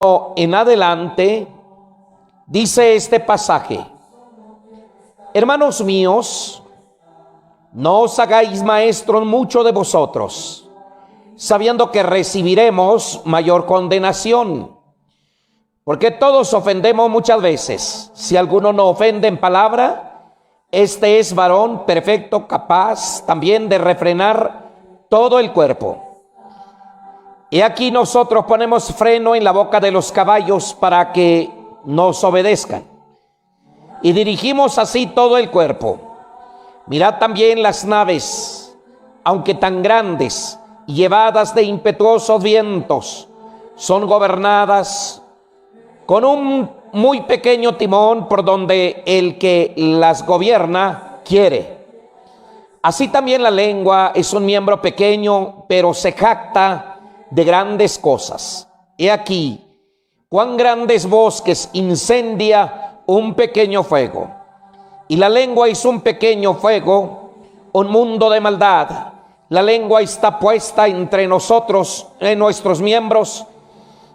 En adelante, dice este pasaje: hermanos míos, no os hagáis maestros mucho de vosotros, sabiendo que recibiremos mayor condenación. Porque todos ofendemos muchas veces. Si alguno no ofende en palabra, este es varón perfecto, capaz también de refrenar todo el cuerpo. Y aquí nosotros ponemos freno en la boca de los caballos para que nos obedezcan, y dirigimos así todo el cuerpo. Mirad también las naves, aunque tan grandes y llevadas de impetuosos vientos, son gobernadas con un muy pequeño timón por donde el que las gobierna quiere. Así también la lengua es un miembro pequeño, pero se jacta de grandes cosas. He aquí cuán grandes bosques incendia un pequeño fuego. Y la lengua es un pequeño fuego, un mundo de maldad. La lengua está puesta entre nosotros, en nuestros miembros,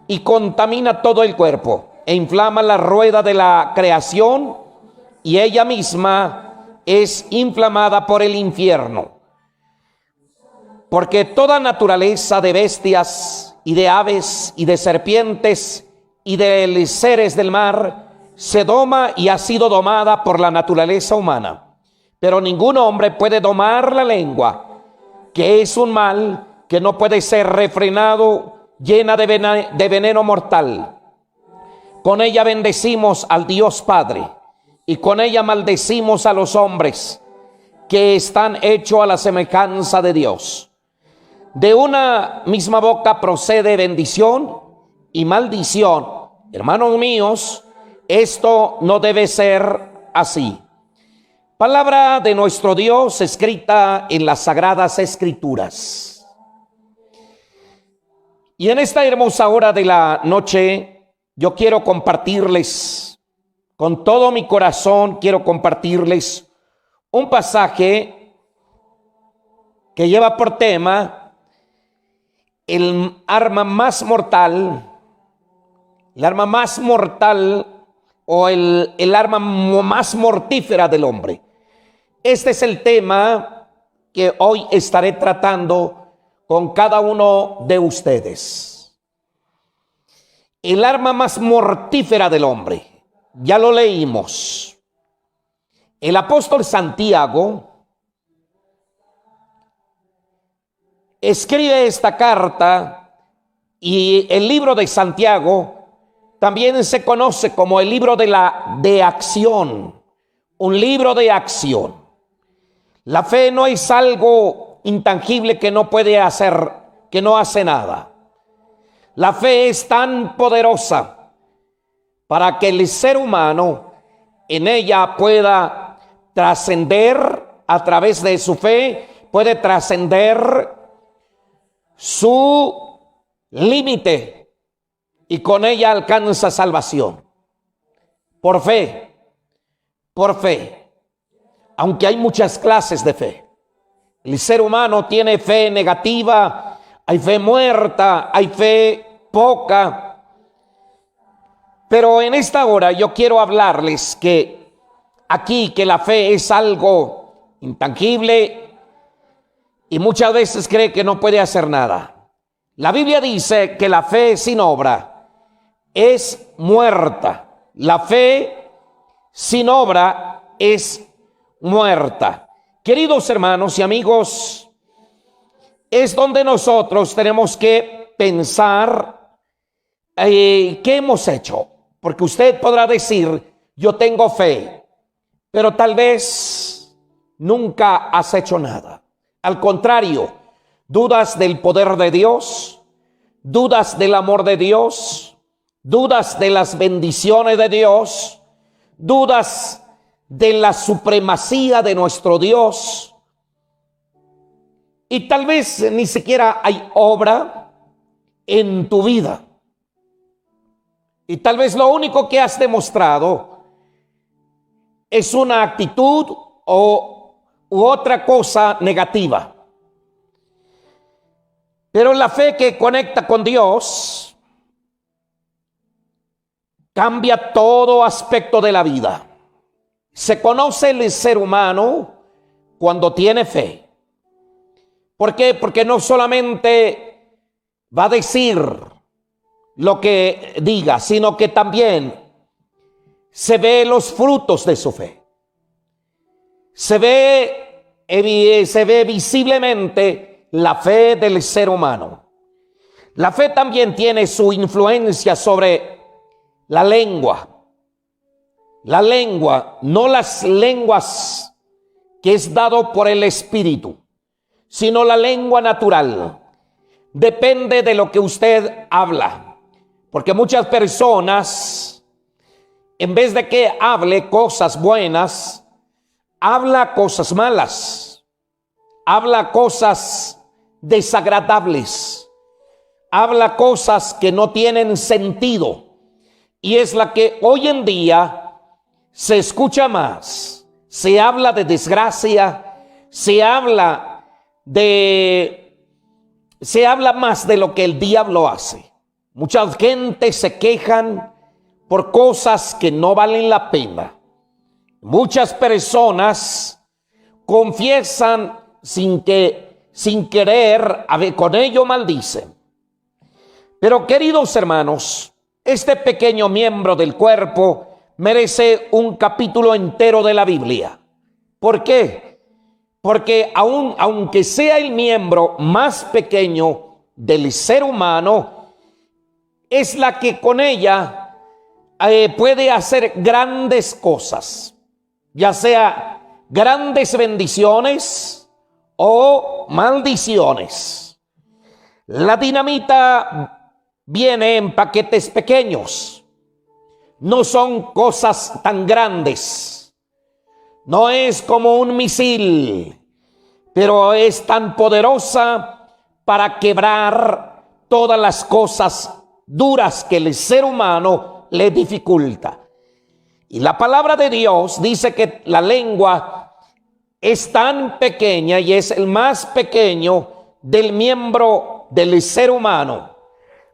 y contamina todo el cuerpo, e inflama la rueda de la creación, y ella misma es inflamada por el infierno. Porque toda naturaleza de bestias y de aves y de serpientes y de seres del mar se doma y ha sido domada por la naturaleza humana. Pero ningún hombre puede domar la lengua, que es un mal que no puede ser refrenado, llena de veneno mortal. Con ella bendecimos al Dios Padre, y con ella maldecimos a los hombres que están hechos a la semejanza de Dios. De una misma boca procede bendición y maldición. Hermanos míos, esto no debe ser así. Palabra de nuestro Dios escrita en las Sagradas Escrituras. Y en esta hermosa hora de la noche, yo quiero compartirles, con todo mi corazón, quiero compartirles un pasaje que lleva por tema el arma más mortal, o el arma más mortífera del hombre. Este es el tema que hoy estaré tratando con cada uno de ustedes. El arma más mortífera del hombre. Ya lo leímos. El apóstol Santiago escribe esta carta, y el libro de Santiago también se conoce como el libro de acción, un libro de acción. La fe no es algo intangible que no puede hacer, que no hace nada. La fe es tan poderosa para que el ser humano en ella pueda trascender, a través de su fe, puede trascender su límite y con ella alcanza salvación. Por fe, aunque hay muchas clases de fe. El ser humano tiene fe negativa, hay fe muerta, hay fe poca. Pero en esta hora yo quiero hablarles que la fe es algo intangible y muchas veces cree que no puede hacer nada. La Biblia dice que la fe sin obra es muerta. La fe sin obra es muerta. Queridos hermanos y amigos, es donde nosotros tenemos que pensar qué hemos hecho. Porque usted podrá decir, yo tengo fe, pero tal vez nunca has hecho nada. Al contrario, dudas del poder de Dios, dudas del amor de Dios, dudas de las bendiciones de Dios, dudas de la supremacía de nuestro Dios, y tal vez ni siquiera hay obra en tu vida, y tal vez lo único que has demostrado es una actitud u otra cosa negativa. Pero la fe que conecta con Dios cambia todo aspecto de la vida. Se conoce el ser humano cuando tiene fe. ¿Por qué? Porque no solamente va a decir lo que diga, sino que también se ve los frutos de su fe. Se ve visiblemente la fe del ser humano. La fe también tiene su influencia sobre la lengua. La lengua, no las lenguas que es dado por el Espíritu, sino la lengua natural. Depende de lo que usted habla. Porque muchas personas, en vez de que hable cosas buenas, habla cosas malas, habla cosas desagradables, habla cosas que no tienen sentido. Y es la que hoy en día se escucha más. Se habla de desgracia, se habla más de lo que el diablo hace. Mucha gente se quejan por cosas que no valen la pena. Muchas personas confiesan sin querer, con ello maldicen. Pero queridos hermanos, este pequeño miembro del cuerpo merece un capítulo entero de la Biblia. ¿Por qué? Porque aunque sea el miembro más pequeño del ser humano, es la que con ella puede hacer grandes cosas, ya sea grandes bendiciones o maldiciones. La dinamita viene en paquetes pequeños. No son cosas tan grandes. No es como un misil, pero es tan poderosa para quebrar todas las cosas duras que el ser humano le dificulta. Y la palabra de Dios dice que la lengua es tan pequeña y es el más pequeño del miembro del ser humano.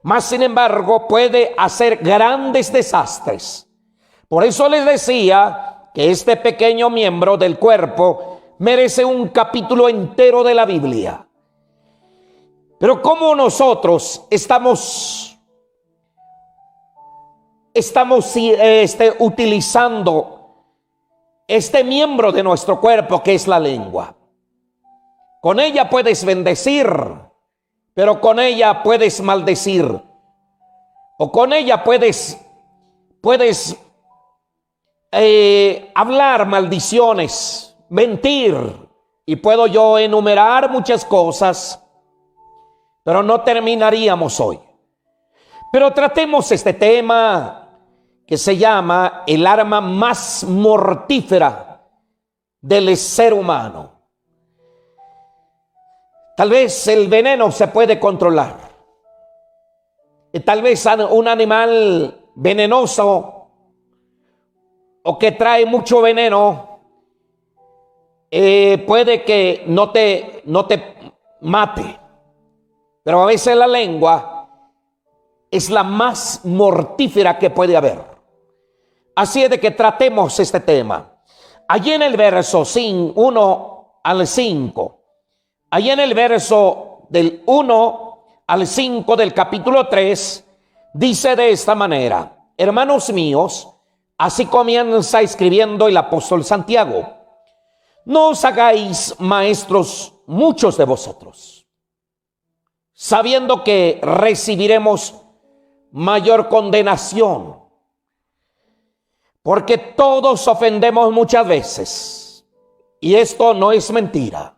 Mas, sin embargo, puede hacer grandes desastres. Por eso les decía que este pequeño miembro del cuerpo merece un capítulo entero de la Biblia. Pero ¿cómo nosotros estamos utilizando este miembro de nuestro cuerpo que es la lengua? Con ella puedes bendecir, pero con ella puedes maldecir, o con ella puedes hablar maldiciones, mentir, y puedo yo enumerar muchas cosas, pero no terminaríamos hoy. Pero tratemos este tema que se llama el arma más mortífera del ser humano. Tal vez el veneno se puede controlar. Tal vez un animal venenoso o que trae mucho veneno puede que no te mate. Pero a veces la lengua es la más mortífera que puede haber. Así es de que tratemos este tema. Allí en el verso 1 al 5. Allí en el verso del 1 al 5 del capítulo 3, dice de esta manera: hermanos míos, así comienza escribiendo el apóstol Santiago, no os hagáis maestros muchos de vosotros, sabiendo que recibiremos mayor condenación, porque todos ofendemos muchas veces, y esto no es mentira.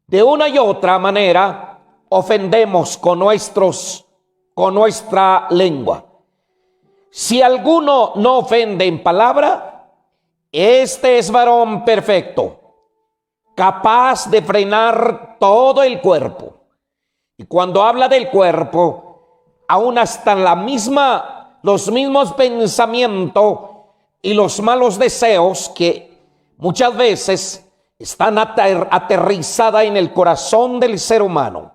De una y otra manera ofendemos con nuestra lengua. Si alguno no ofende en palabra, este es varón perfecto, capaz de frenar todo el cuerpo. Y cuando habla del cuerpo, aún hasta los mismos pensamientos y los malos deseos que muchas veces están aterrizadas en el corazón del ser humano.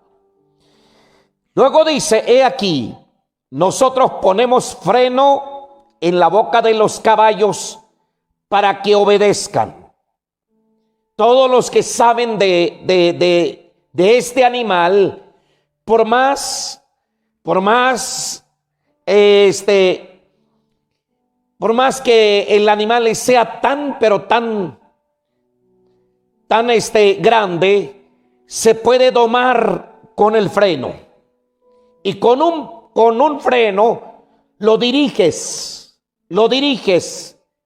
Luego dice: he aquí, nosotros ponemos freno en la boca de los caballos para que obedezcan. Todos los que saben de este animal, por más que el animal sea tan grande, se puede domar con el freno. Y con un freno lo diriges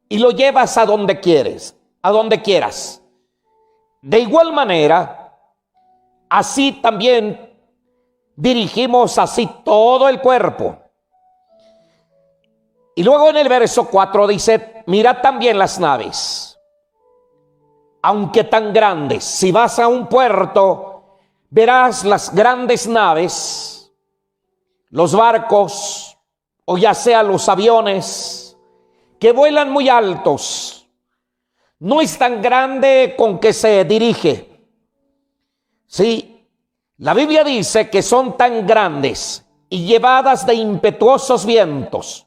y lo llevas a donde quieras. De igual manera, así también dirigimos así todo el cuerpo. Y luego en el verso 4 dice: mirad también las naves, aunque tan grandes. Si vas a un puerto, verás las grandes naves, los barcos, o ya sea los aviones, que vuelan muy altos. No es tan grande con que se dirige. Sí, la Biblia dice que son tan grandes y llevadas de impetuosos vientos.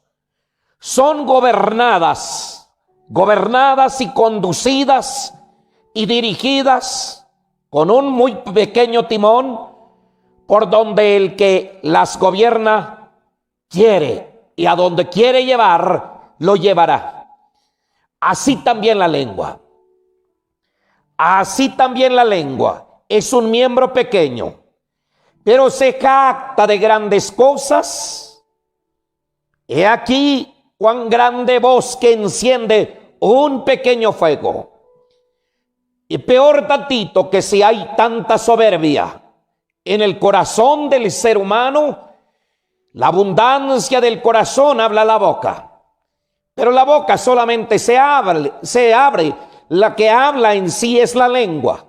Son gobernadas y conducidas y dirigidas con un muy pequeño timón, por donde el que las gobierna quiere, y a donde quiere llevar, lo llevará. Así también la lengua. Es un miembro pequeño, pero se jacta de grandes cosas. He aquí cuán grande bosque enciende un pequeño fuego. Y peor tantito que si hay tanta soberbia en el corazón del ser humano, la abundancia del corazón habla la boca. Pero la boca solamente se abre. La que habla en sí es la lengua.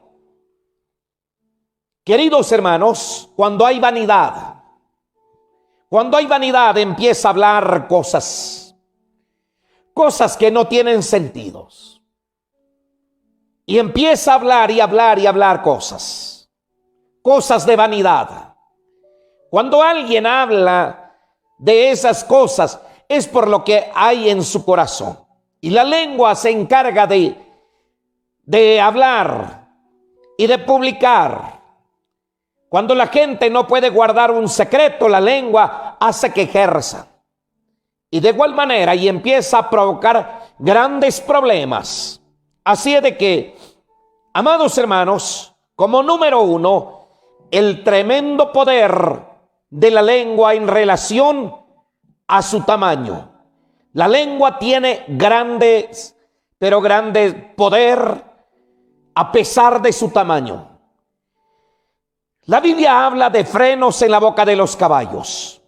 Queridos hermanos, cuando hay vanidad empieza a hablar cosas que no tienen sentidos. Y empieza a hablar cosas de vanidad. Cuando alguien habla de esas cosas, es por lo que hay en su corazón. Y la lengua se encarga de hablar y de publicar. Cuando la gente no puede guardar un secreto, la lengua hace que ejerza. Y de igual manera, y empieza a provocar grandes problemas. Así es de que, amados hermanos, como número uno, el tremendo poder de la lengua en relación a su tamaño. La lengua tiene grande poder a pesar de su tamaño. La Biblia habla de frenos en la boca de los caballos.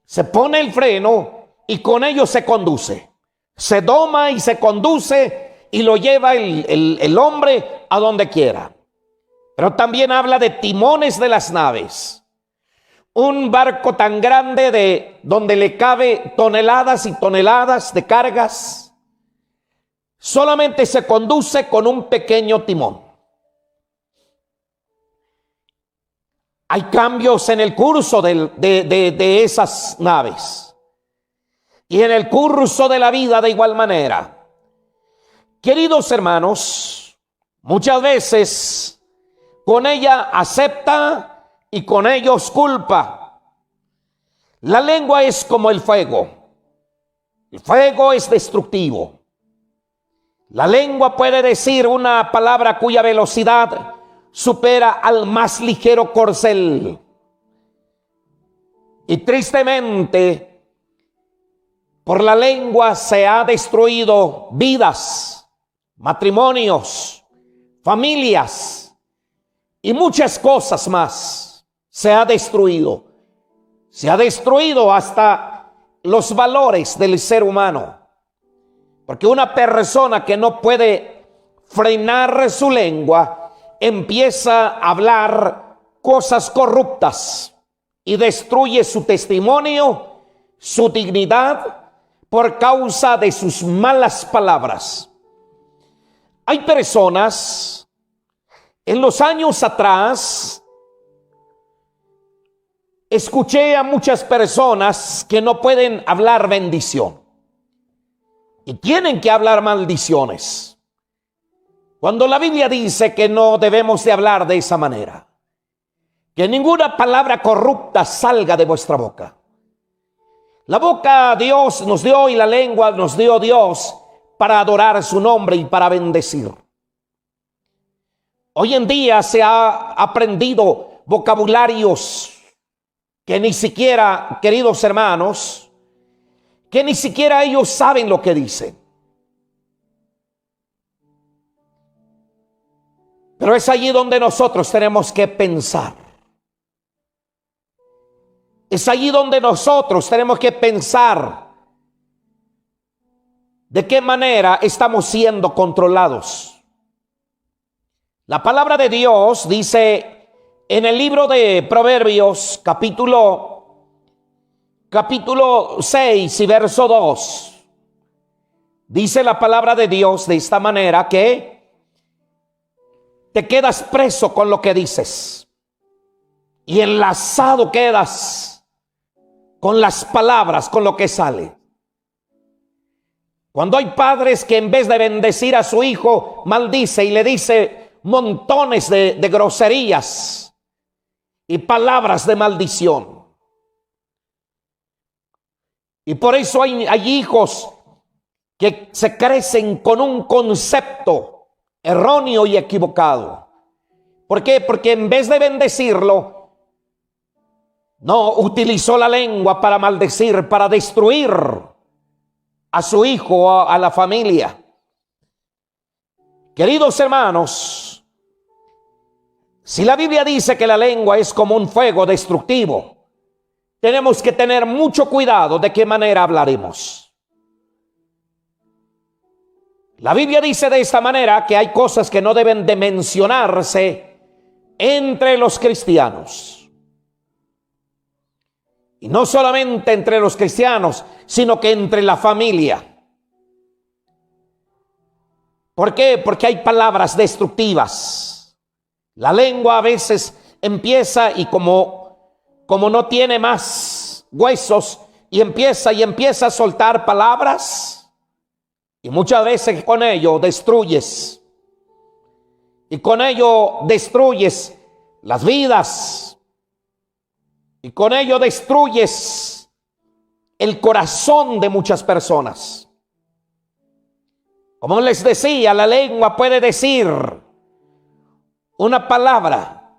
Se pone el freno y con ello se conduce. Se doma y se conduce y lo lleva el hombre a donde quiera. Pero también habla de timones de las naves. Un barco tan grande donde le cabe toneladas y toneladas de cargas, solamente se conduce con un pequeño timón. Hay cambios en el curso de esas naves. Y en el curso de la vida de igual manera. Queridos hermanos, muchas veces con ella acepta y con ellos culpa. La lengua es como el fuego. El fuego es destructivo. La lengua puede decir una palabra cuya velocidad supera al más ligero corcel. Y tristemente, por la lengua se ha destruido vidas, matrimonios, familias y muchas cosas más. Se ha destruido hasta los valores del ser humano. Porque una persona que no puede frenar su lengua empieza a hablar cosas corruptas y destruye su testimonio, su dignidad, por causa de sus malas palabras. Hay personas, en los años atrás, escuché a muchas personas que no pueden hablar bendición. y tienen que hablar maldiciones. Cuando la Biblia dice que no debemos de hablar de esa manera, que ninguna palabra corrupta salga de vuestra boca. La boca Dios nos dio y la lengua nos dio Dios para adorar su nombre y para bendecir. Hoy en día se ha aprendido vocabularios que ni siquiera, queridos hermanos, que ni siquiera ellos saben lo que dicen. Pero es allí donde nosotros tenemos que pensar. Es allí donde nosotros tenemos que pensar de qué manera estamos siendo controlados. La palabra de Dios dice en el libro de Proverbios, capítulo 6 y verso 2. Dice la palabra de Dios de esta manera que te quedas preso con lo que dices y enlazado quedas con las palabras, con lo que sale. Cuando hay padres que en vez de bendecir a su hijo, maldice y le dice montones de groserías y palabras de maldición. Y por eso hay hijos que se crecen con un concepto erróneo y equivocado. ¿Por qué? Porque en vez de bendecirlo, no utilizó la lengua para maldecir, para destruir a su hijo, a la familia. Queridos hermanos, si la Biblia dice que la lengua es como un fuego destructivo, tenemos que tener mucho cuidado de qué manera hablaremos. La Biblia dice de esta manera que hay cosas que no deben de mencionarse entre los cristianos. Y no solamente entre los cristianos, sino que entre la familia. ¿Por qué? Porque hay palabras destructivas. La lengua a veces empieza y como no tiene más huesos y empieza a soltar palabras. Y muchas veces con ello destruyes. Y con ello destruyes las vidas. Y con ello destruyes el corazón de muchas personas. Como les decía, la lengua puede decir una palabra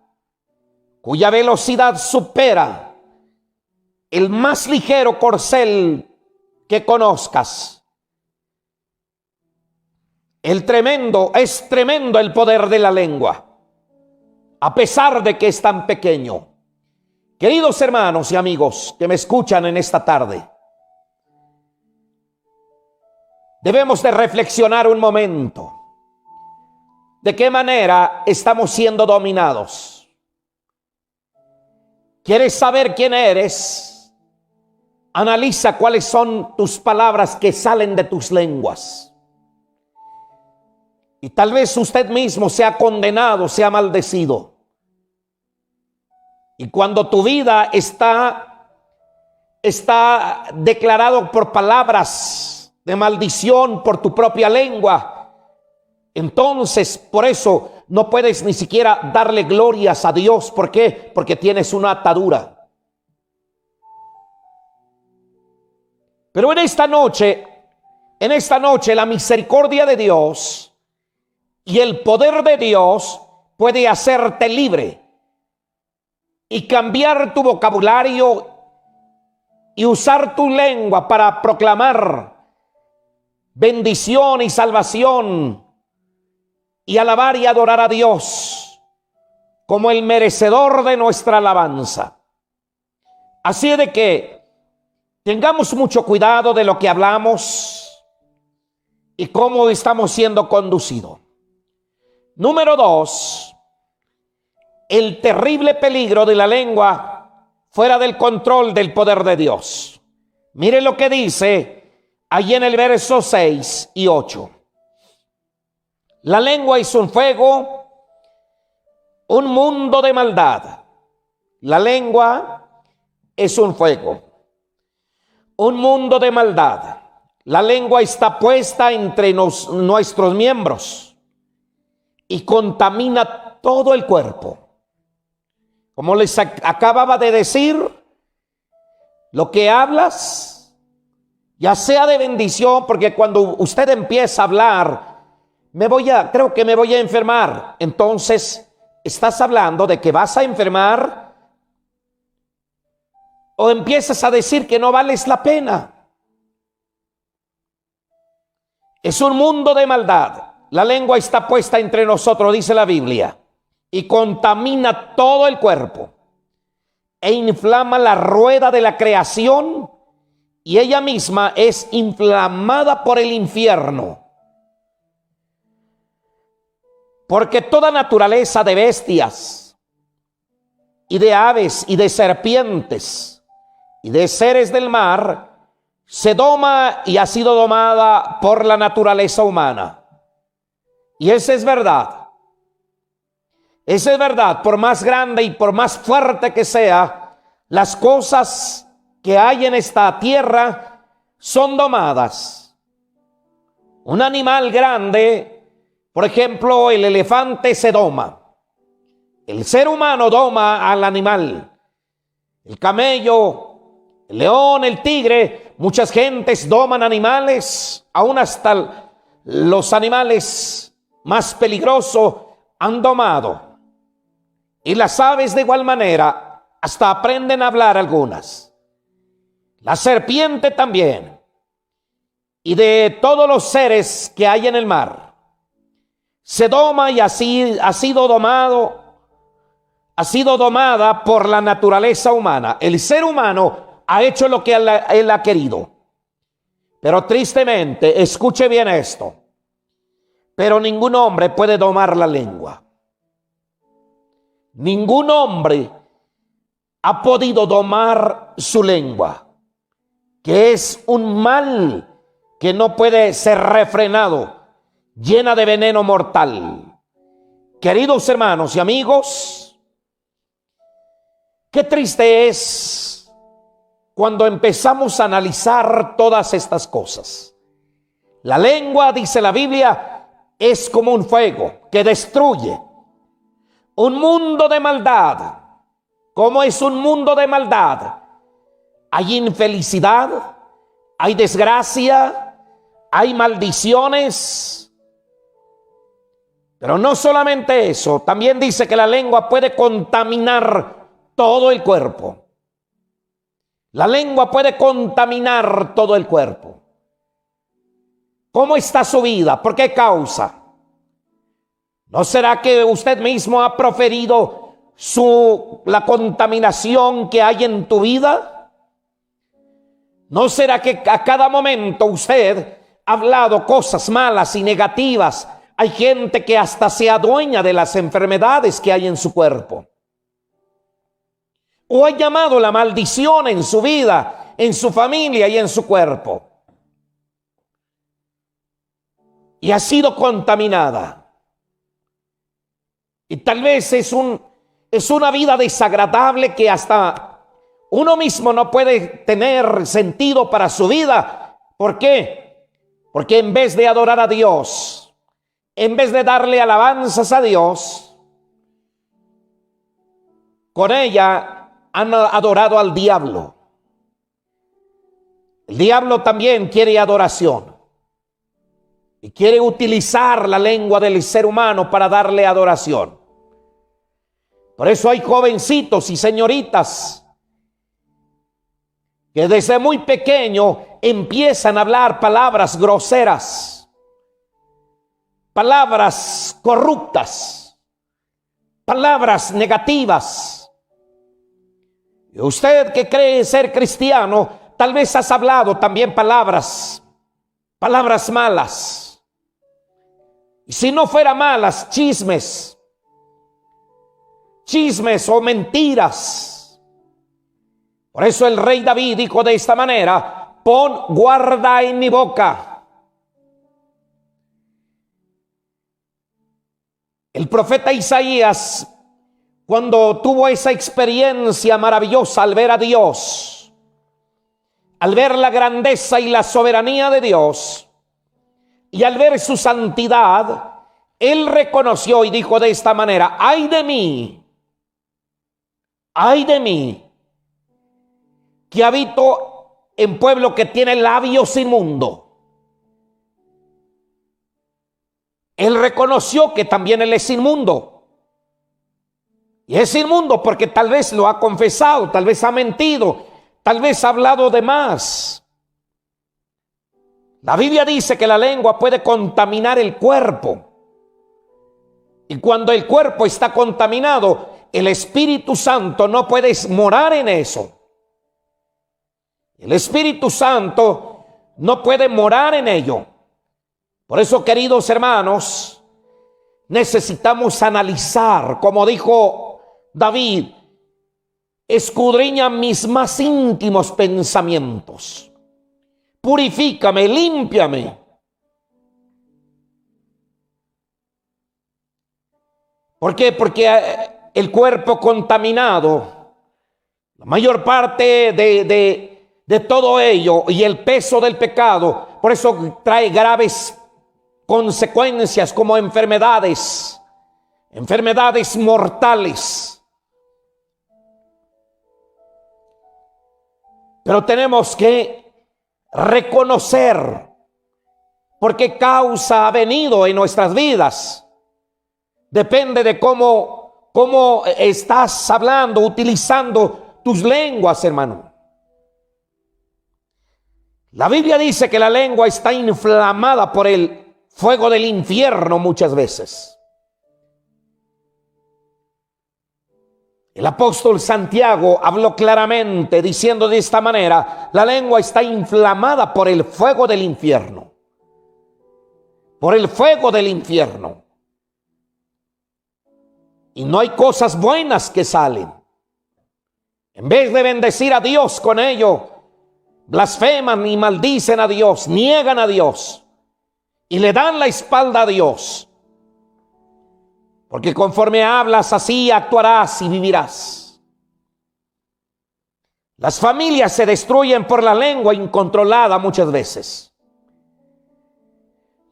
cuya velocidad supera el más ligero corcel que conozcas. Es tremendo el poder de la lengua, a pesar de que es tan pequeño. Queridos hermanos y amigos que me escuchan en esta tarde, debemos de reflexionar un momento. ¿De qué manera estamos siendo dominados? ¿Quieres saber quién eres? Analiza cuáles son tus palabras que salen de tus lenguas. Y tal vez usted mismo sea condenado, sea maldecido. Y cuando tu vida está declarado por palabras de maldición por tu propia lengua, entonces por eso no puedes ni siquiera darle glorias a Dios. ¿Por qué? Porque tienes una atadura. Pero en esta noche la misericordia de Dios y el poder de Dios puede hacerte libre y cambiar tu vocabulario y usar tu lengua para proclamar bendición y salvación y alabar y adorar a Dios como el merecedor de nuestra alabanza. Así de que tengamos mucho cuidado de lo que hablamos y cómo estamos siendo conducidos. Número 2. El terrible peligro de la lengua fuera del control del poder de Dios. Mire lo que dice allí en el verso 6 y 8. La lengua es un fuego, un mundo de maldad. La lengua es un fuego, un mundo de maldad. La lengua está puesta entre nuestros miembros y contamina todo el cuerpo. Como les acababa de decir, lo que hablas, ya sea de bendición, porque cuando usted empieza a hablar, creo que me voy a enfermar. Entonces, estás hablando de que vas a enfermar, o empiezas a decir que no vales la pena. Es un mundo de maldad. La lengua está puesta entre nosotros, dice la Biblia, y contamina todo el cuerpo e inflama la rueda de la creación, y ella misma es inflamada por el infierno. Porque toda naturaleza de bestias y de aves y de serpientes y de seres del mar se doma y ha sido domada por la naturaleza humana. Y eso es verdad. Eso es verdad. Por más grande y por más fuerte que sea, las cosas que hay en esta tierra son domadas. Un animal grande, por ejemplo, el elefante se doma. El ser humano doma al animal. El camello, el león, el tigre, muchas gentes doman animales, aún hasta los animales más peligrosos han domado. Y las aves de igual manera, hasta aprenden a hablar algunas. La serpiente también. Y de todos los seres que hay en el mar, se doma y así ha sido domada por la naturaleza humana. El ser humano ha hecho lo que él ha querido. Pero tristemente, escuche bien esto, pero ningún hombre puede domar la lengua. Ningún hombre ha podido domar su lengua, que es un mal que no puede ser refrenado, llena de veneno mortal. Queridos hermanos y amigos, qué triste es cuando empezamos a analizar todas estas cosas. La lengua, dice la Biblia, es como un fuego que destruye. Un mundo de maldad. ¿Cómo es un mundo de maldad? Hay infelicidad, hay desgracia, hay maldiciones. Pero no solamente eso, también dice que la lengua puede contaminar todo el cuerpo. La lengua puede contaminar todo el cuerpo. ¿Cómo está su vida? ¿Por qué causa? ¿No será que usted mismo ha proferido la contaminación que hay en tu vida? ¿No será que a cada momento usted ha hablado cosas malas y negativas? Hay gente que hasta se adueña de las enfermedades que hay en su cuerpo. O ha llamado la maldición en su vida, en su familia y en su cuerpo. Y ha sido contaminada. Y tal vez es una vida desagradable que hasta uno mismo no puede tener sentido para su vida. ¿Por qué? Porque en vez de adorar a Dios, en vez de darle alabanzas a Dios, con ella han adorado al diablo. El diablo también quiere adoración. Y quiere utilizar la lengua del ser humano para darle adoración. Por eso hay jovencitos y señoritas que desde muy pequeño empiezan a hablar palabras groseras, palabras corruptas, palabras negativas. Y usted que cree ser cristiano, tal vez has hablado también palabras malas. Y si no fuera malas, chismes o mentiras. Por eso el rey David dijo de esta manera: pon guarda en mi boca. El profeta Isaías, cuando tuvo esa experiencia maravillosa al ver a Dios, al ver la grandeza y la soberanía de Dios y al ver su santidad, él reconoció y dijo de esta manera: ay de mí, que habito en pueblo que tiene labios inmundos. Él reconoció que también él es inmundo. Y es inmundo porque tal vez lo ha confesado, tal vez ha mentido, tal vez ha hablado de más. La Biblia dice que la lengua puede contaminar el cuerpo. Y cuando el cuerpo está contaminado, el Espíritu Santo no puede morar en eso. El Espíritu Santo no puede morar en ello. Por eso, queridos hermanos, necesitamos analizar, como dijo David: escudriña mis más íntimos pensamientos, purifícame, límpiame. ¿Por qué? Porque el cuerpo contaminado, la mayor parte de todo ello y el peso del pecado, por eso trae graves consecuencias como enfermedades mortales. Pero tenemos que reconocer por qué causa ha venido en nuestras vidas. Depende de cómo estás hablando, utilizando tus lenguas, hermano. La Biblia dice que la lengua está inflamada por el fuego del infierno muchas veces. El apóstol Santiago habló claramente diciendo de esta manera: la lengua está inflamada por el fuego del infierno. Por el fuego del infierno. Y no hay cosas buenas que salen. En vez de bendecir a Dios con ello, blasfeman y maldicen a Dios, niegan a Dios y le dan la espalda a Dios. Porque conforme hablas, así actuarás y vivirás. Las familias se destruyen por la lengua incontrolada muchas veces.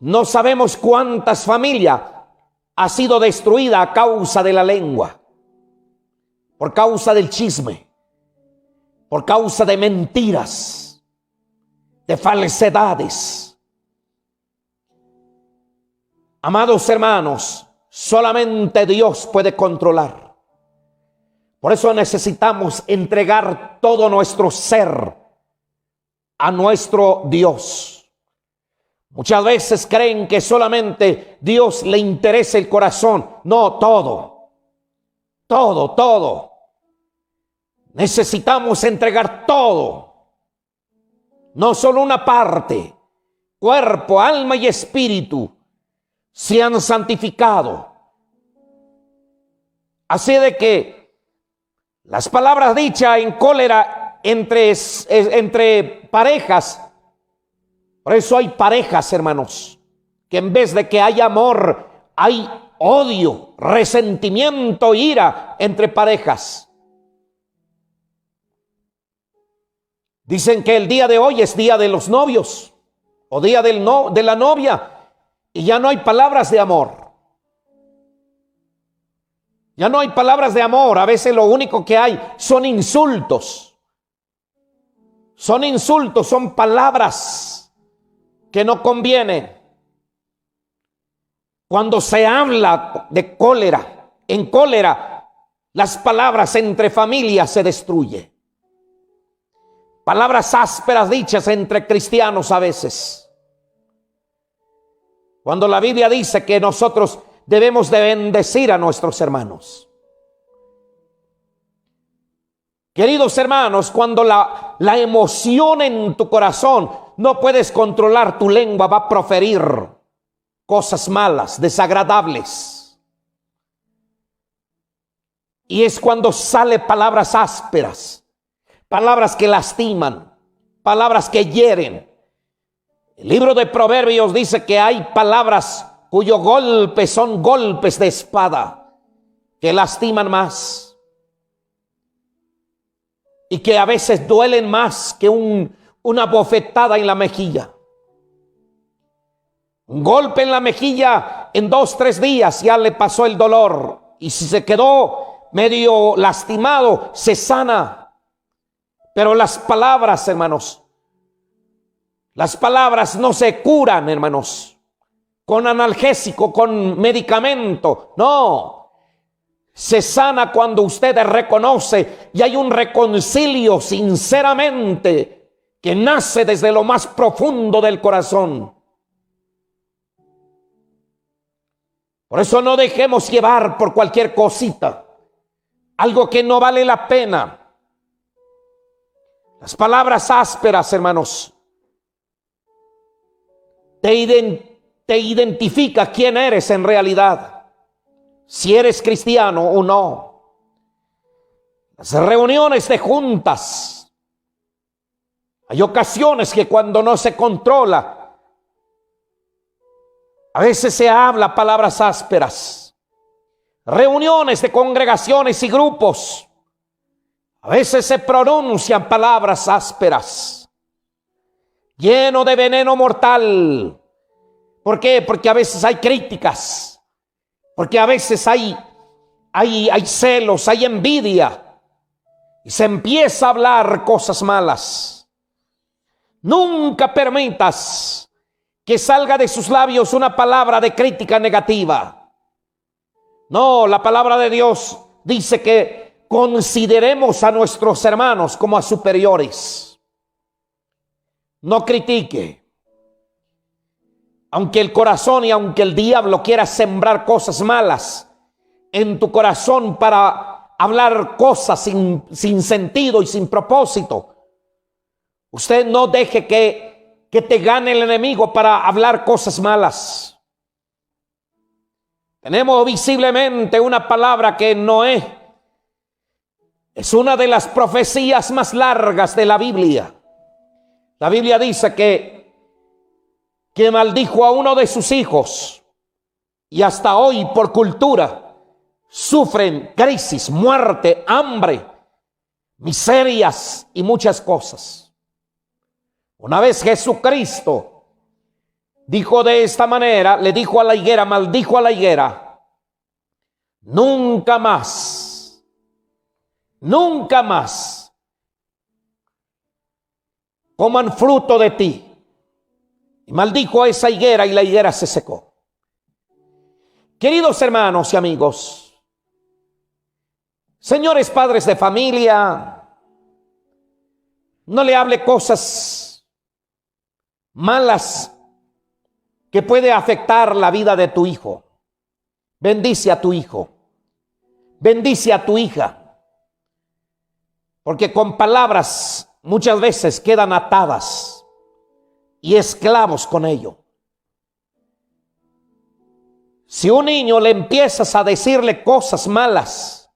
No sabemos cuántas familias ha sido destruida a causa de la lengua, por causa del chisme, por causa de mentiras, de falsedades. Amados hermanos, solamente Dios puede controlar. Por eso necesitamos entregar todo nuestro ser a nuestro Dios. Muchas veces creen que solamente Dios le interesa el corazón. No, todo. Necesitamos entregar todo. No solo una parte. Cuerpo, alma y espíritu sean santificados. Así de que las palabras dichas en cólera entre parejas. Por eso hay parejas, hermanos, que en vez de que haya amor, hay odio, resentimiento, ira entre parejas. Dicen que el día de hoy es día de los novios o día de la novia y ya no hay palabras de amor. Ya no hay palabras de amor. A veces lo único que hay son insultos. Son insultos, son palabras que no conviene. Cuando se habla de cólera, en cólera, las palabras entre familias se destruyen. Palabras ásperas dichas entre cristianos a veces. Cuando la Biblia dice que nosotros debemos de bendecir a nuestros hermanos. Queridos hermanos, cuando la emoción en tu corazón no puedes controlar, tu lengua va a proferir cosas malas, desagradables. Y es cuando salen palabras ásperas, palabras que lastiman, palabras que hieren. El libro de Proverbios dice que hay palabras cuyos golpes son golpes de espada, que lastiman más y que a veces duelen más que un una bofetada en la mejilla. Un golpe en la mejilla, en 2, 3 días ya le pasó el dolor. Y si se quedó medio lastimado, se sana. Pero las palabras, hermanos, las palabras no se curan, hermanos, con analgésico, con medicamento. No, se sana cuando usted reconoce y hay un reconcilio sinceramente que nace desde lo más profundo del corazón. Por eso no dejemos llevar por cualquier cosita, algo que no vale la pena. Las palabras ásperas, hermanos, te identifica quién eres en realidad, si eres cristiano o no. Las reuniones de juntas, hay ocasiones que cuando no se controla, a veces se habla palabras ásperas. Reuniones de congregaciones y grupos, a veces se pronuncian palabras ásperas, lleno de veneno mortal. ¿Por qué? Porque a veces hay críticas, porque a veces hay celos, hay envidia, y se empieza a hablar cosas malas. Nunca permitas que salga de sus labios una palabra de crítica negativa. No, la palabra de Dios dice que consideremos a nuestros hermanos como a superiores. No critique. Aunque el corazón y aunque el diablo quiera sembrar cosas malas en tu corazón para hablar cosas sin sentido y sin propósito, usted no deje que te gane el enemigo para hablar cosas malas. Tenemos visiblemente una palabra que Noé es una de las profecías más largas de la Biblia. La Biblia dice que maldijo a uno de sus hijos y hasta hoy por cultura sufren crisis, muerte, hambre, miserias y muchas cosas. Una vez Jesucristo dijo de esta manera, le dijo a la higuera, maldijo a la higuera: nunca más, nunca más coman fruto de ti. Y maldijo a esa higuera y la higuera se secó. Queridos hermanos y amigos, señores padres de familia, no le hable cosas malas que puede afectar la vida de tu hijo. Bendice a tu hijo, bendice a tu hija, porque con palabras muchas veces quedan atadas y esclavos con ello. Si un niño le empiezas a decirle cosas malas,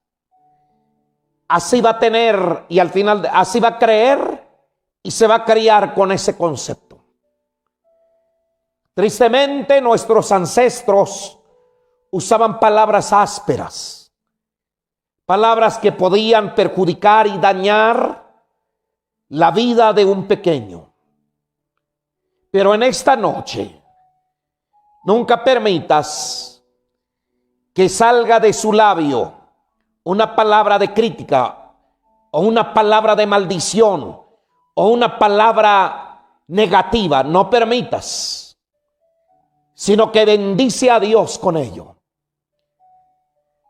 así va a tener y al final así va a creer y se va a criar con ese concepto. Tristemente, nuestros ancestros usaban palabras ásperas, palabras que podían perjudicar y dañar la vida de un pequeño. Pero en esta noche, nunca permitas que salga de su labio una palabra de crítica o una palabra de maldición o una palabra negativa. No permitas, sino que bendice a Dios con ello.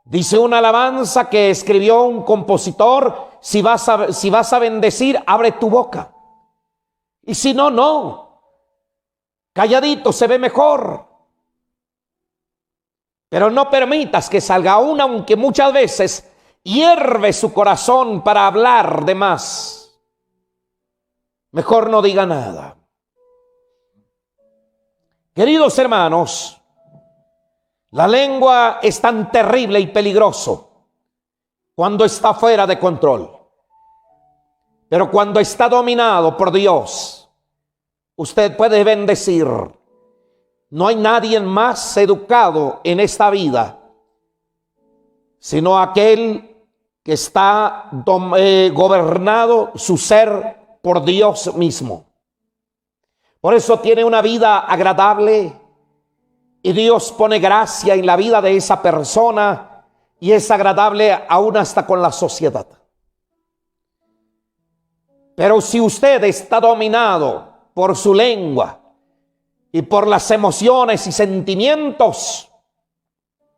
Dice una alabanza que escribió un compositor: si vas a bendecir, abre tu boca. Y si no, no. Calladito se ve mejor. Pero no permitas que salga aún, aunque muchas veces hierve su corazón para hablar de más. Mejor no diga nada. Queridos hermanos, la lengua es tan terrible y peligroso cuando está fuera de control. Pero cuando está dominado por Dios, usted puede bendecir. No hay nadie más educado en esta vida sino aquel que está gobernado su ser por Dios mismo. Por eso tiene una vida agradable y Dios pone gracia en la vida de esa persona y es agradable aún hasta con la sociedad. Pero si usted está dominado por su lengua y por las emociones y sentimientos,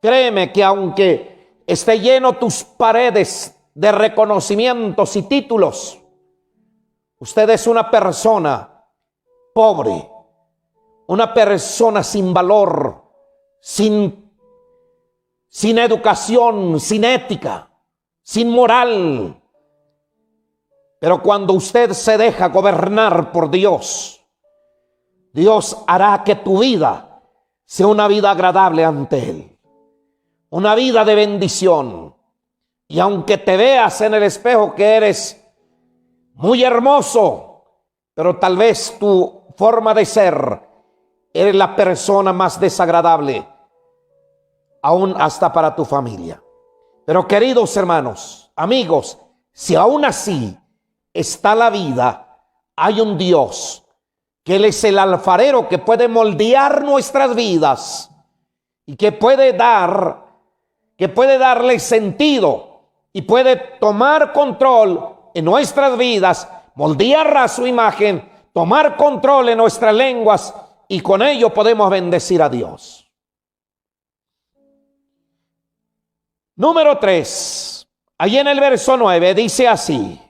créeme que aunque esté lleno tus paredes de reconocimientos y títulos, usted es una persona pobre, una persona sin valor, sin educación, sin ética, sin moral. Pero cuando usted se deja gobernar por Dios, Dios hará que tu vida sea una vida agradable ante Él, una vida de bendición. Y aunque te veas en el espejo que eres muy hermoso, pero tal vez tu forma de ser, eres la persona más desagradable, aún hasta para tu familia. Pero queridos hermanos, amigos, si aún así está la vida, hay un Dios, que Él es el alfarero que puede moldear nuestras vidas y que puede darle sentido y puede tomar control en nuestras vidas, moldear a su imagen, tomar control en nuestras lenguas y con ello podemos bendecir a Dios. Número 3, allí en el verso 9 dice así: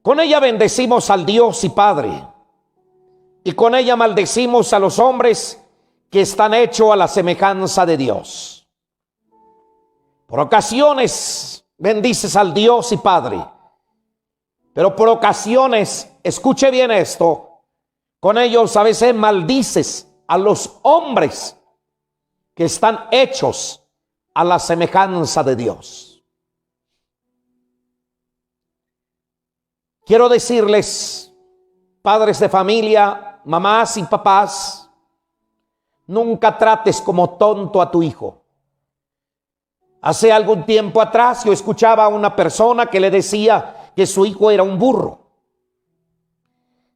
con ella bendecimos al Dios y Padre, y con ella maldecimos a los hombres que están hechos a la semejanza de Dios. Por ocasiones bendices al Dios y Padre, pero por ocasiones, escuche bien esto, con ellos a veces maldices a los hombres que están hechos a la semejanza de Dios. Quiero decirles, padres de familia, mamás y papás, nunca trates como tonto a tu hijo. Hace algún tiempo atrás yo escuchaba a una persona que le decía que su hijo era un burro.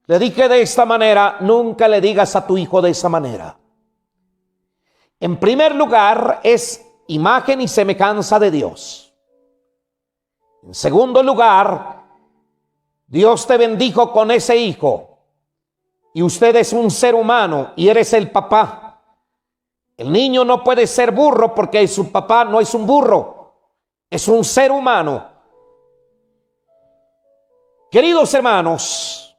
Le dije de esta manera: nunca le digas a tu hijo de esa manera. En primer lugar, es imagen y semejanza de Dios. En segundo lugar, Dios te bendijo con ese hijo y usted es un ser humano y eres el papá. El niño no puede ser burro porque su papá no es un burro, es un ser humano. Queridos hermanos,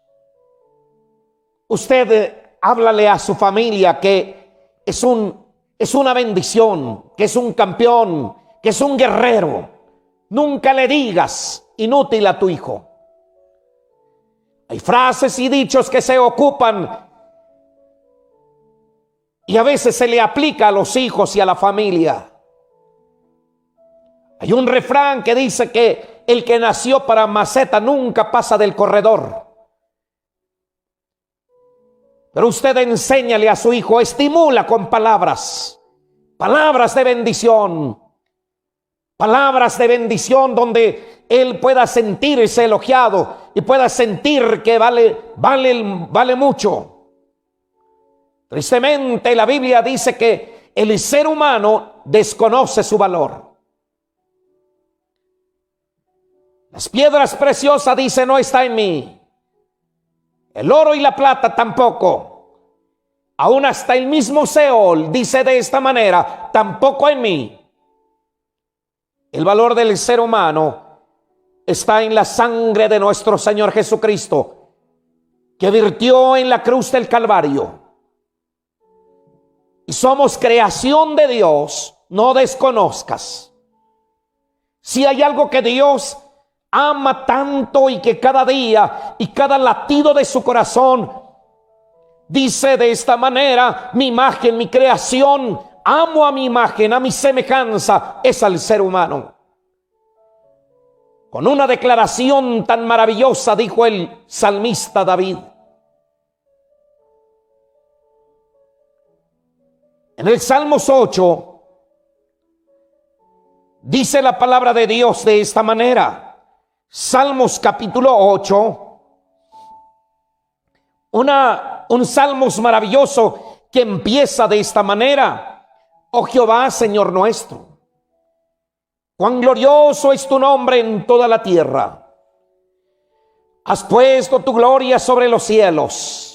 usted háblale a su familia que es una bendición, que es un campeón, que es un guerrero. Nunca le digas inútil a tu hijo. Hay frases y dichos que se ocupan y a veces se le aplica a los hijos y a la familia. Hay un refrán que dice que el que nació para maceta nunca pasa del corredor. Pero usted enséñale a su hijo, estimula con palabras de bendición. Palabras de bendición donde él pueda sentirse elogiado y pueda sentir que vale mucho. Tristemente, la Biblia dice que el ser humano desconoce su valor. Las piedras preciosas, dice, no está en mí. El oro y la plata tampoco. Aún hasta el mismo Seol dice de esta manera, tampoco en mí. El valor del ser humano está en la sangre de nuestro Señor Jesucristo, que virtió en la cruz del Calvario. Y somos creación de Dios, no desconozcas. Si hay algo que Dios ama tanto y que cada día y cada latido de su corazón dice de esta manera: mi imagen, mi creación, amo a mi imagen, a mi semejanza, es al ser humano. Con una declaración tan maravillosa dijo el salmista David. En el Salmos 8 dice la palabra de Dios de esta manera. Salmos capítulo 8, un salmos maravilloso que empieza de esta manera: oh Jehová, Señor nuestro, cuán glorioso es tu nombre en toda la tierra. Has puesto tu gloria sobre los cielos.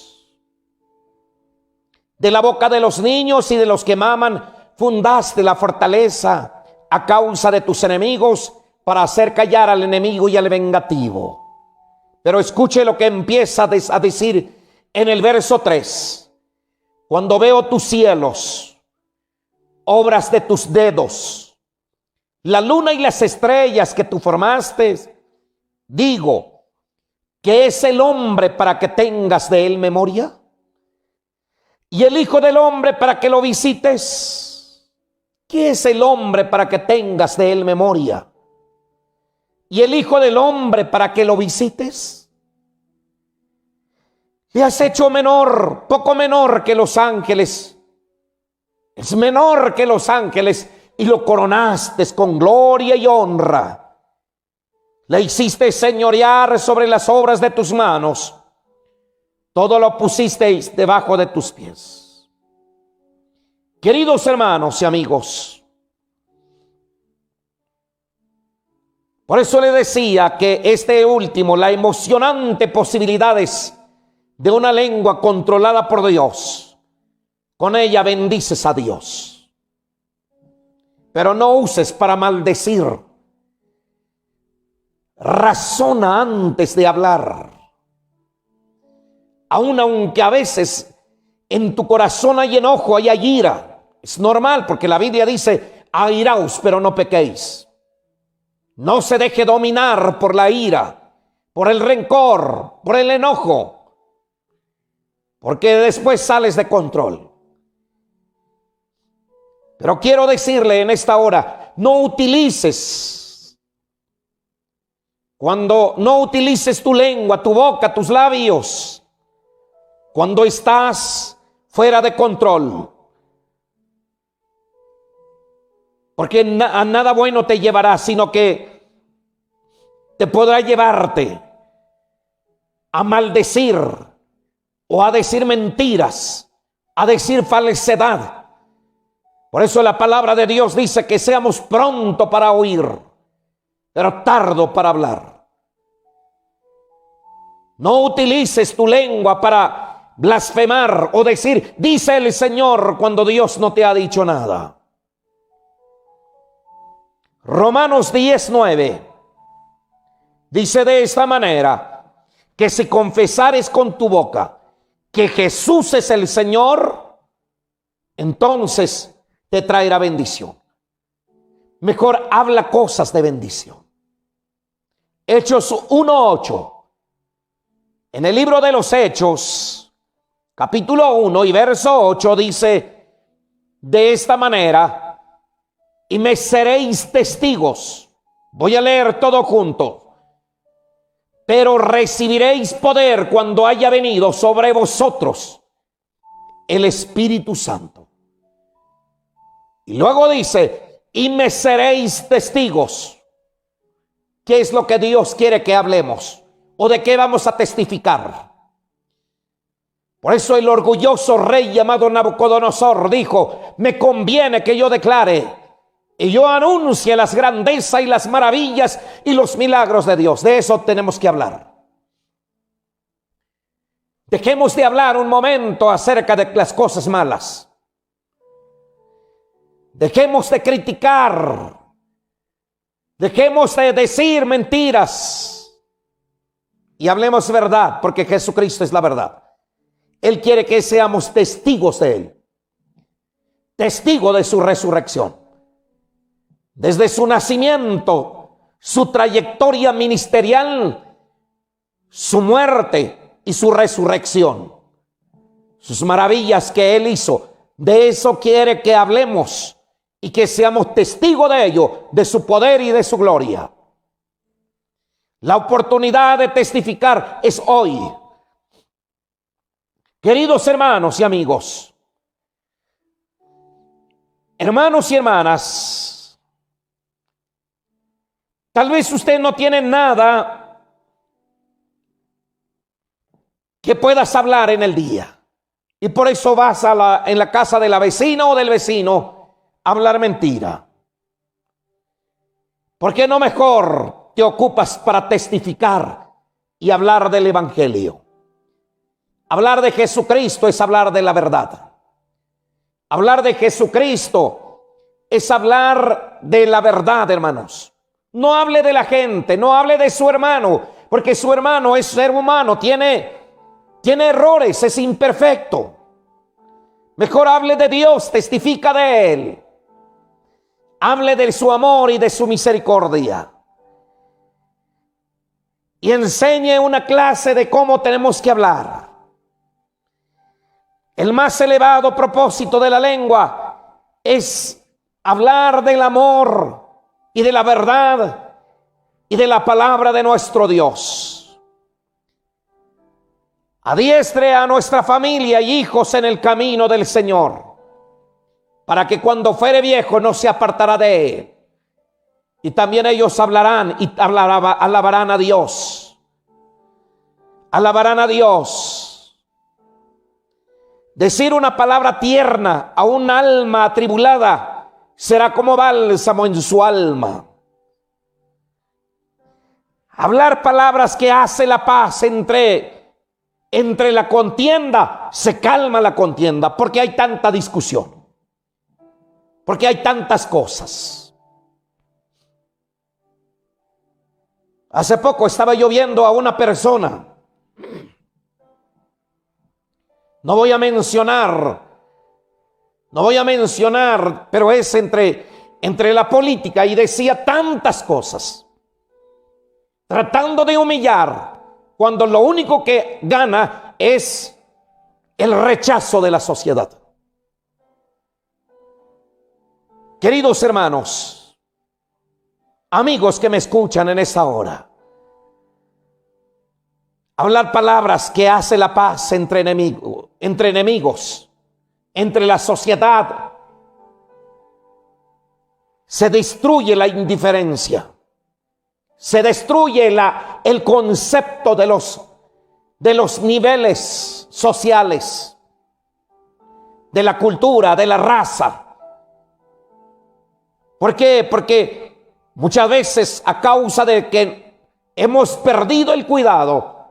De la boca de los niños y de los que maman fundaste la fortaleza a causa de tus enemigos, para hacer callar al enemigo y al vengativo. Pero escuche lo que empieza a decir en el verso 3. Cuando veo tus cielos, obras de tus dedos, la luna y las estrellas que tú formaste, digo, ¿qué es el hombre para que tengas de él memoria? ¿Y el hijo del hombre para que lo visites? ¿Qué es el hombre para que tengas de él memoria? ¿Y el hijo del hombre para que lo visites? Le has hecho menor, poco menor que los ángeles. Es menor que los ángeles y lo coronaste con gloria y honra. Le hiciste señorear sobre las obras de tus manos. Todo lo pusisteis debajo de tus pies. Queridos hermanos y amigos, por eso le decía que este último, la emocionante posibilidades de una lengua controlada por Dios, con ella bendices a Dios. Pero no uses para maldecir. Razona antes de hablar. Aunque a veces en tu corazón hay enojo, hay ira. Es normal, porque la Biblia dice: airaos, pero no pequéis. No se deje dominar por la ira, por el rencor, por el enojo, porque después sales de control. Pero quiero decirle en esta hora: cuando no utilices tu lengua, tu boca, tus labios, cuando estás fuera de control, porque a nada bueno te llevará, sino que te podrá llevarte a maldecir o a decir mentiras, a decir falsedad. Por eso la palabra de Dios dice que seamos pronto para oír, pero tardo para hablar. No utilices tu lengua para blasfemar o decir dice el Señor cuando Dios no te ha dicho nada. Romanos 10:9 dice de esta manera: que si confesares con tu boca que Jesús es el Señor, entonces te traerá bendición. Mejor habla cosas de bendición. Hechos 1:8. En el libro de los Hechos, capítulo 1 y verso 8, dice de esta manera: y me seréis testigos. Voy a leer todo junto. Pero recibiréis poder cuando haya venido sobre vosotros el Espíritu Santo. Y luego dice: y me seréis testigos. ¿Qué es lo que Dios quiere que hablemos? ¿O de qué vamos a testificar? Por eso el orgulloso rey llamado Nabucodonosor dijo: me conviene que yo declare y yo anuncie las grandezas y las maravillas y los milagros de Dios. De eso tenemos que hablar. Dejemos de hablar un momento acerca de las cosas malas. Dejemos de criticar. Dejemos de decir mentiras. Y hablemos verdad, porque Jesucristo es la verdad. Él quiere que seamos testigos de Él. Testigo de su resurrección. Desde su nacimiento, su trayectoria ministerial, su muerte y su resurrección. Sus maravillas que Él hizo. De eso quiere que hablemos y que seamos testigos de ello, de su poder y de su gloria. La oportunidad de testificar es hoy. Queridos hermanos y amigos, hermanos y hermanas, tal vez usted no tiene nada que puedas hablar en el día. Y por eso vas en la casa de la vecina o del vecino a hablar mentira. ¿Por qué no mejor te ocupas para testificar y hablar del evangelio? Hablar de Jesucristo es hablar de la verdad. Hablar de Jesucristo es hablar de la verdad, hermanos. No hable de la gente, no hable de su hermano, porque su hermano es ser humano, tiene errores, es imperfecto. Mejor hable de Dios, testifica de Él. Hable de su amor y de su misericordia. Y enseñe una clase de cómo tenemos que hablar. El más elevado propósito de la lengua es hablar del amor y de la verdad y de la palabra de nuestro Dios. Adiestre a nuestra familia y hijos en el camino del Señor, para que cuando fuere viejo no se apartará de él. Y también ellos hablarán y alabarán a Dios. Alabarán a Dios. Decir una palabra tierna a un alma atribulada será como bálsamo en su alma. Hablar palabras que hace la paz entre la contienda, se calma la contienda, porque hay tanta discusión, porque hay tantas cosas. Hace poco estaba yo viendo a una persona, no voy a mencionar, pero es entre la política, y decía tantas cosas, tratando de humillar, cuando lo único que gana es el rechazo de la sociedad. Queridos hermanos, amigos que me escuchan en esta hora, hablar palabras que hace la paz entre enemigos, entre la sociedad. Se destruye la indiferencia, se destruye el concepto de los niveles sociales, de la cultura, de la raza. ¿Por qué? Porque muchas veces, a causa de que hemos perdido el cuidado,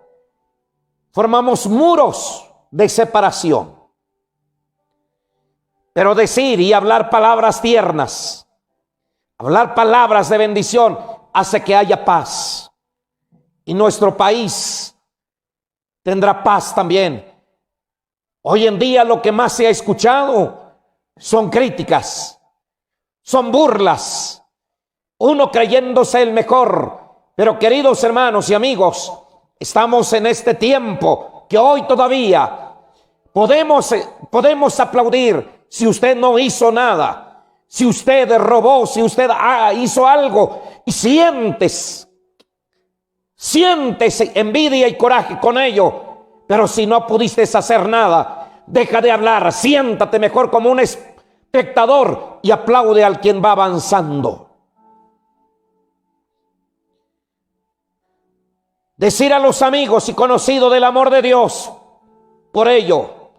formamos muros de separación. Pero decir y hablar palabras tiernas, hablar palabras de bendición, hace que haya paz. Y nuestro país tendrá paz también. Hoy en día lo que más se ha escuchado son críticas, son burlas, uno creyéndose el mejor. Pero queridos hermanos y amigos, estamos en este tiempo que hoy todavía podemos aplaudir si usted no hizo nada, si usted robó, si usted hizo algo y sientes envidia y coraje con ello. Pero si no pudiste hacer nada, deja de hablar, siéntate mejor como un espectador y aplaude al quien va avanzando. Decir a los amigos y conocidos del amor de Dios. Por ello,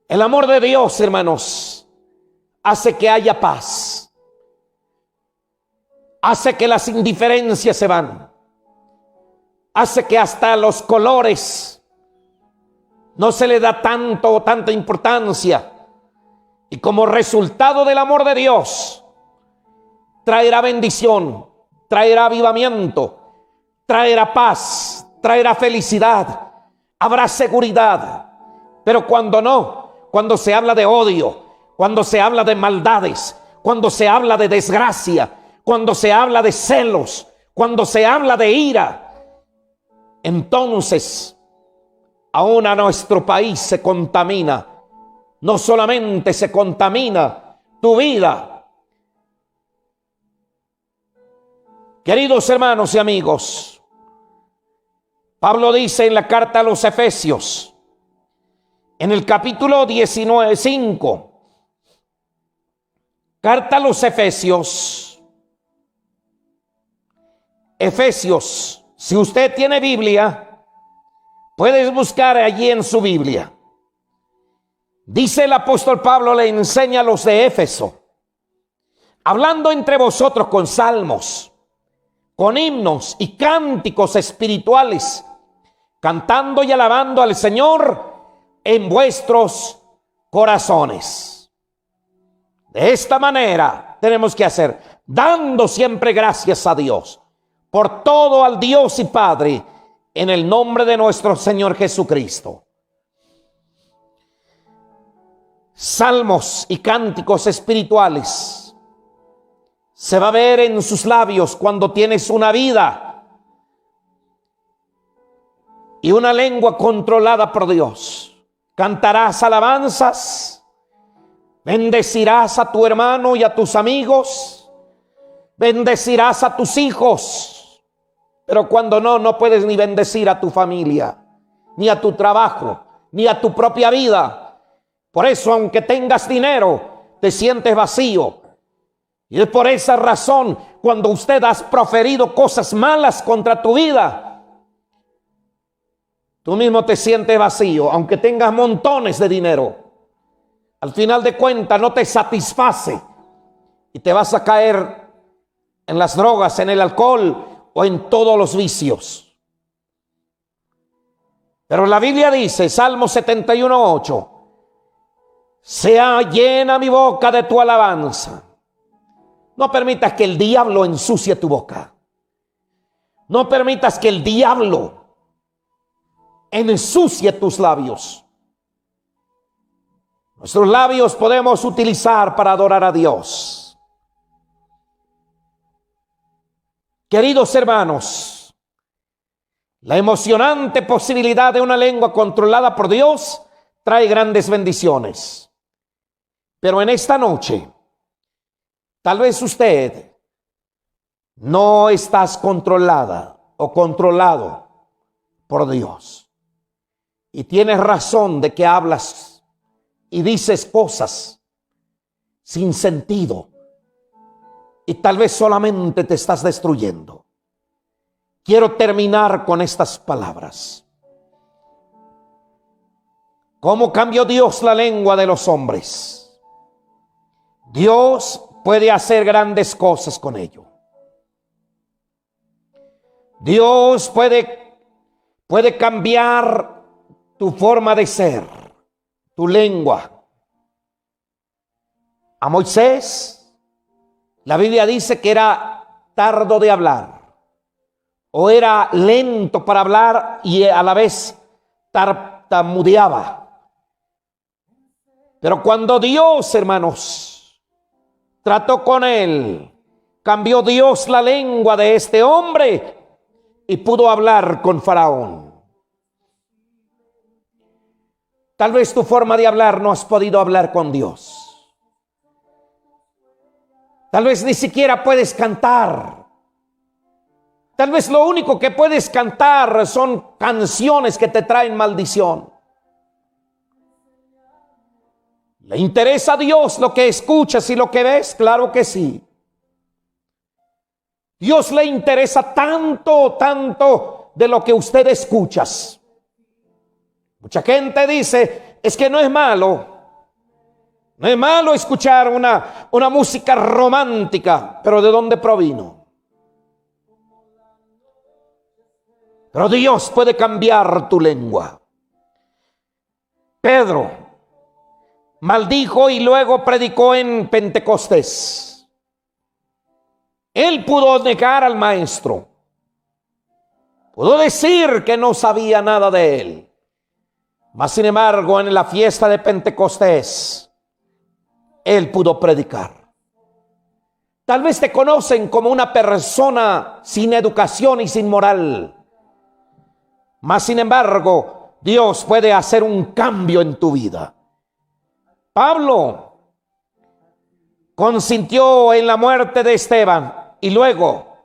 el amor de Dios, hermanos, hace que haya paz, hace que las indiferencias se van, hace que hasta los colores no se le da tanta importancia. Y como resultado del amor de Dios, traerá bendición, traerá avivamiento, traerá paz, traerá felicidad, habrá seguridad. Pero cuando se habla de odio, cuando se habla de maldades, cuando se habla de desgracia, cuando se habla de celos, cuando se habla de ira, entonces aún a nuestro país se contamina. No solamente se contamina tu vida. Queridos hermanos y amigos, Pablo dice en la carta a los Efesios, en el capítulo 19:5, carta a los Efesios, si usted tiene Biblia, Puedes buscar allí en su Biblia. Dice el apóstol Pablo, le enseña a los de Éfeso, hablando entre vosotros con salmos, con himnos y cánticos espirituales, cantando y alabando al Señor en vuestros corazones. De esta manera tenemos que hacer, dando siempre gracias a Dios por todo, al Dios y Padre, en el nombre de nuestro Señor Jesucristo. Salmos y cánticos espirituales se va a ver en sus labios cuando tienes una vida y una lengua controlada por Dios. Cantarás alabanzas, bendecirás a tu hermano y a tus amigos, bendecirás a tus hijos, pero cuando no puedes ni bendecir a tu familia, ni a tu trabajo, ni a tu propia vida. Por eso, aunque tengas dinero, te sientes vacío. Y es por esa razón, cuando usted has proferido cosas malas contra tu vida, tú mismo te sientes vacío, aunque tengas montones de dinero. Al final de cuentas no te satisface y te vas a caer en las drogas, en el alcohol o en todos los vicios. Pero la Biblia dice, Salmo 71:8, sea llena mi boca de tu alabanza. No permitas que el diablo ensucie tu boca. No permitas que el diablo ensucie tus labios. Nuestros labios podemos utilizar para adorar a Dios. Queridos hermanos, la emocionante posibilidad de una lengua controlada por Dios trae grandes bendiciones. Pero en esta noche, tal vez usted no estás controlada o controlado por Dios. Y tienes razón de que hablas y dices cosas sin sentido. Y tal vez solamente te estás destruyendo. Quiero terminar con estas palabras. ¿Cómo cambió Dios la lengua de los hombres? Dios puede hacer grandes cosas con ello. Dios puede cambiar tu forma de ser, tu lengua. A Moisés, la Biblia dice que era tardo de hablar, o era lento para hablar y a la vez tartamudeaba. Pero cuando Dios, hermanos, trató con él, cambió Dios la lengua de este hombre y pudo hablar con Faraón. Tal vez tu forma de hablar no has podido hablar con Dios. Tal vez ni siquiera puedes cantar. Tal vez lo único que puedes cantar son canciones que te traen maldición. ¿Le interesa a Dios lo que escuchas y lo que ves? Claro que sí. Dios le interesa tanto de lo que usted escuchas. Mucha gente dice, es que no es malo. No es malo escuchar una música romántica, pero ¿de dónde provino? Pero Dios puede cambiar tu lengua. Pedro maldijo y luego predicó en Pentecostés. Él pudo negar al maestro. Pudo decir que no sabía nada de él. Mas sin embargo, en la fiesta de Pentecostés, él pudo predicar. Tal vez te conocen como una persona sin educación y sin moral. Mas sin embargo, Dios puede hacer un cambio en tu vida. Pablo consintió en la muerte de Esteban y luego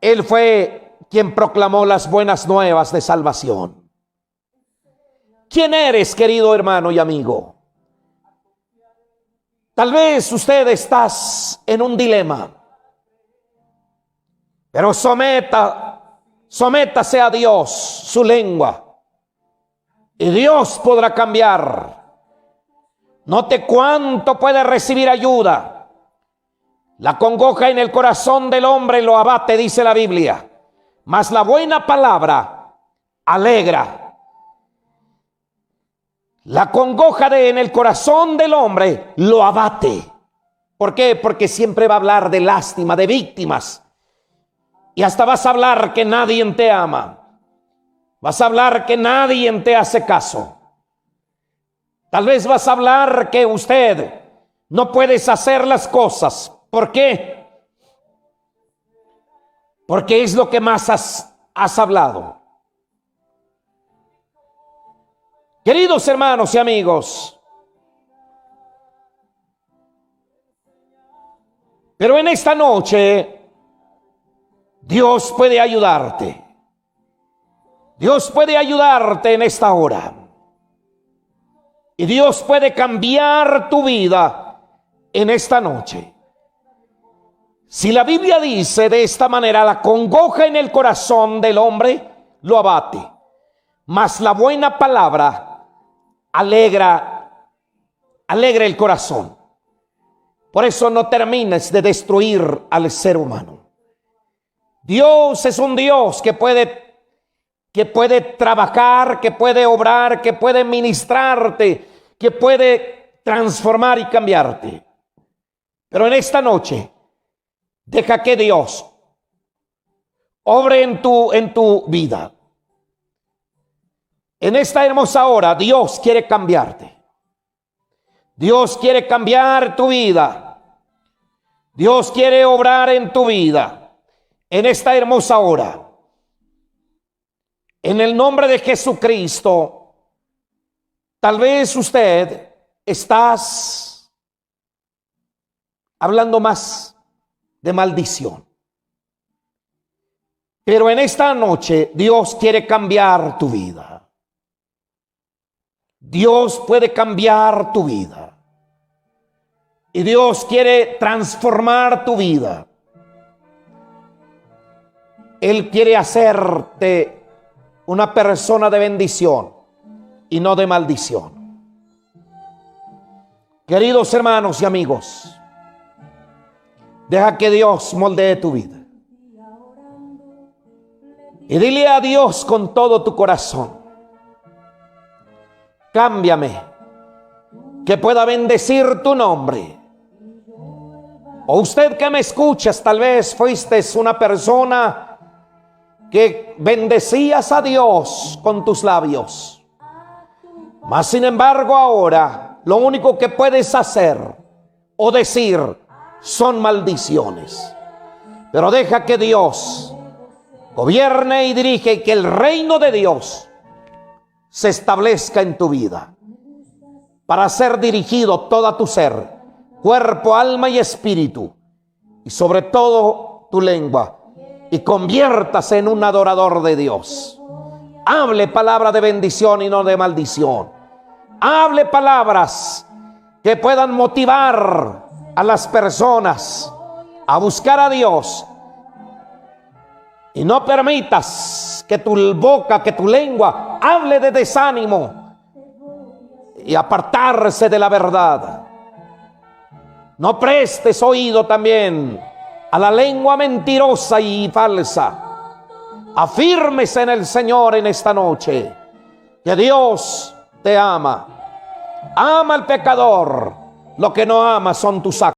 él fue quien proclamó las buenas nuevas de salvación. ¿Quién eres, querido hermano y amigo? Tal vez usted estás en un dilema, pero someta Sométase a Dios, su lengua, y Dios podrá cambiar. Note cuánto puede recibir ayuda. La congoja en el corazón del hombre lo abate, dice la Biblia, mas la buena palabra alegra. La congoja en el corazón del hombre lo abate. ¿Por qué? Porque siempre va a hablar de lástima, de víctimas. Y hasta vas a hablar que nadie te ama. Vas a hablar que nadie te hace caso. Tal vez vas a hablar que usted no puedes hacer las cosas. ¿Por qué? Porque es lo que más has hablado. Queridos hermanos y amigos, pero en esta noche Dios puede ayudarte. Dios puede ayudarte en esta hora. Y Dios puede cambiar tu vida en esta noche. Si la Biblia dice de esta manera, la congoja en el corazón del hombre lo abate, mas la buena palabra alegra el corazón. Por eso no termines de destruir al ser humano. Dios es un Dios que puede trabajar, que puede obrar, que puede ministrarte, que puede transformar y cambiarte. Pero en esta noche, deja que Dios obre en tu vida. En esta hermosa hora, Dios quiere cambiarte. Dios quiere cambiar tu vida. Dios quiere obrar en tu vida. En esta hermosa hora. En el nombre de Jesucristo. Tal vez usted estás hablando más de maldición. Pero en esta noche Dios quiere cambiar tu vida. Dios puede cambiar tu vida. Y Dios quiere transformar tu vida. Él quiere hacerte una persona de bendición y no de maldición. Queridos hermanos y amigos, deja que Dios moldee tu vida. Y dile a Dios con todo tu corazón: cámbiame, que pueda bendecir tu nombre. O usted que me escuchas, tal vez fuiste una persona que bendecías a Dios con tus labios. Mas sin embargo ahora lo único que puedes hacer o decir son maldiciones. Pero deja que Dios gobierne y dirige, y que el reino de Dios se establezca en tu vida, para ser dirigido todo tu ser, cuerpo, alma y espíritu, y sobre todo tu lengua, y conviértase en un adorador de Dios. Hable palabra de bendición y no de maldición. Hable palabras que puedan motivar a las personas a buscar a Dios. Y no permitas que tu boca, que tu lengua hable de desánimo y apartarse de la verdad. No prestes oído también a la lengua mentirosa y falsa. Afírmese en el Señor en esta noche, que Dios te ama. Ama al pecador. Lo que no ama son tus actos.